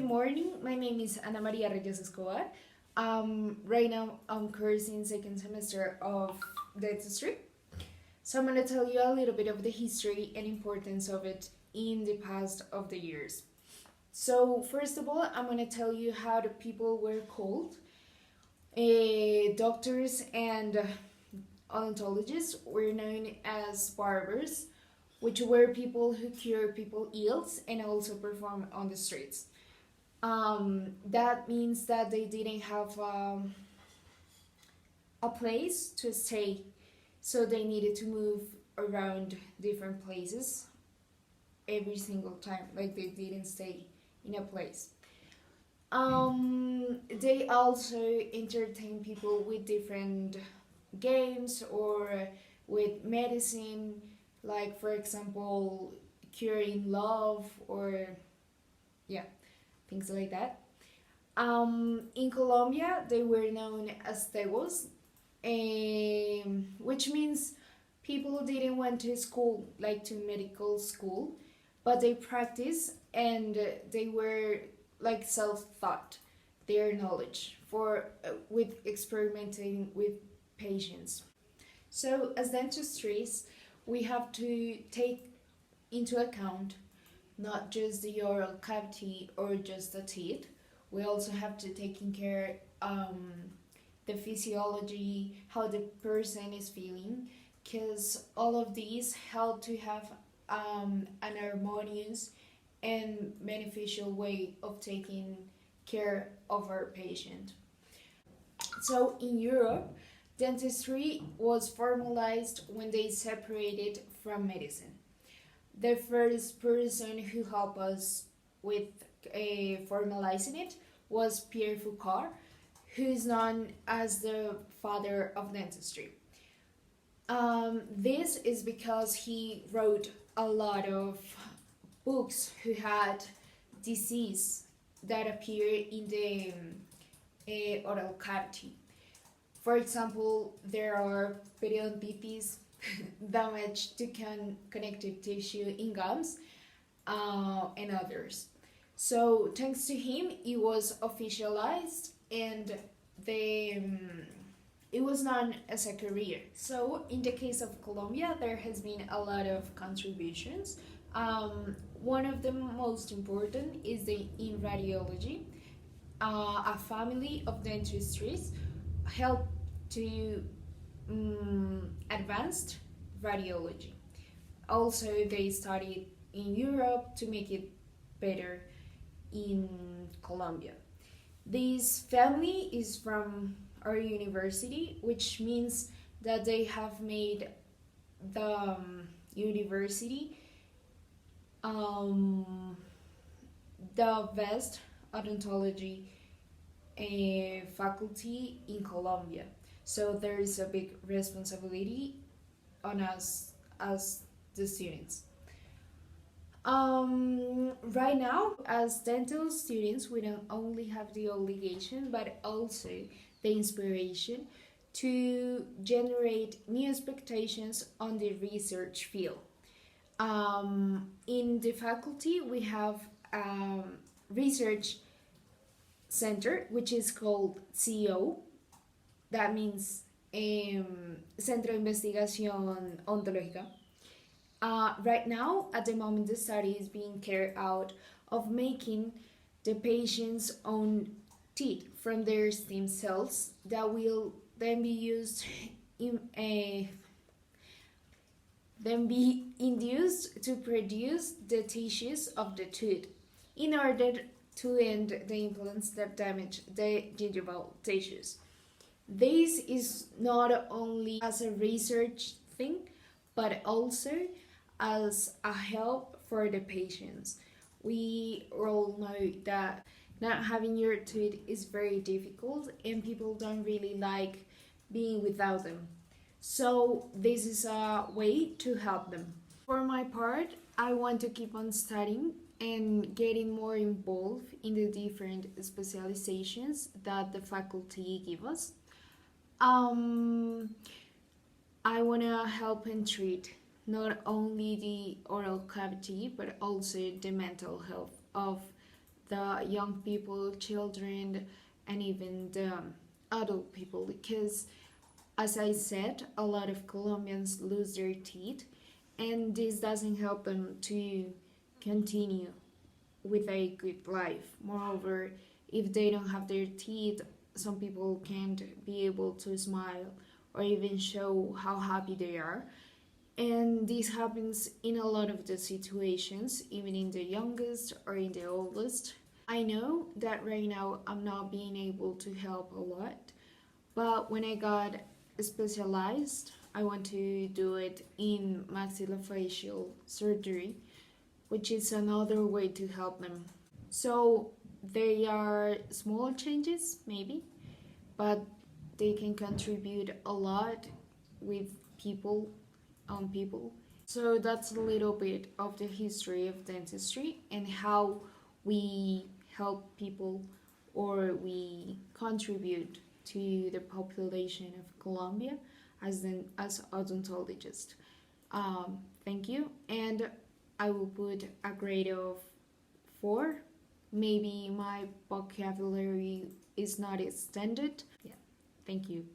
morning. My name is Ana María Reyes Escobar. Right now, I'm cursing second semester of dentistry. So I'm going to tell you a little bit of the history and importance of it in the past of the years. So first of all, I'm going to tell you how the people were called. Doctors and odontologists were known as barbers, which were people who cure people ills and also perform on the streets. That means that they didn't have a place to stay, so they needed to move around different places every single time, like they didn't stay in a place. They also entertain people with different games or with medicine, like for example, curing love or yeah, things like that. In Colombia, they were known as tegos, which means people didn't went to school, like to medical school, but they practice and they were like self-taught their knowledge for with experimenting with patients. So as dentistries, we have to take into account not just the oral cavity or just the teeth. We also have to take in care the physiology, how the person is feeling, because all of these help to have an harmonious and beneficial way of taking care of our patient. So in Europe, dentistry was formalized when they separated from medicine. The first person who helped us with formalizing it was Pierre Foucault, who is known as the father of dentistry. This is because he wrote a lot of books who had disease that appear in the oral cavity. For example, there are periodontitis, damage to connective tissue in gums, and others. So thanks to him, it was officialized and it was known as a career. So in the case of Colombia, there has been a lot of contributions. One of the most important is in radiology. A family of dentistries helped to advanced radiology. Also, they studied in Europe to make it better in Colombia. This family is from our university, which means that they have made the university the best odontology faculty in Colombia. So there is a big responsibility on us as the students. Right now, as dental students, we don't only have the obligation but also the inspiration to generate new expectations on the research field. In the faculty, we have a research center which is called CO. That means Centro de Investigación Odontológica. Right now, at the moment, the study is being carried out of making the patient's own teeth from their stem cells that will then be used then be induced to produce the tissues of the tooth in order to end the implants that damage the gingival tissues. This is not only as a research thing, but also as a help for the patients. We all know that not having your tooth is very difficult and people don't really like being without them. So this is a way to help them. For my part, I want to keep on studying and getting more involved in the different specializations that the faculty give us. I want to help and treat not only the oral cavity but also the mental health of the young people, children, and even the adult people, because as I said, a lot of Colombians lose their teeth, and this doesn't help them to continue with a good life. Moreover, if they don't have their teeth, some people can't be able to smile or even show how happy they are. And this happens in a lot of the situations, even in the youngest or in the oldest. I know that right now I'm not being able to help a lot, but when I got specialized, I want to do it in maxillofacial surgery, which is another way to help them. So they are small changes, maybe, but they can contribute a lot with people on people. So that's a little bit of the history of dentistry and how we help people or we contribute to the population of Colombia as odontologists. Thank you, and I will put a grade of 4. Maybe my vocabulary is not extended. Yeah, thank you.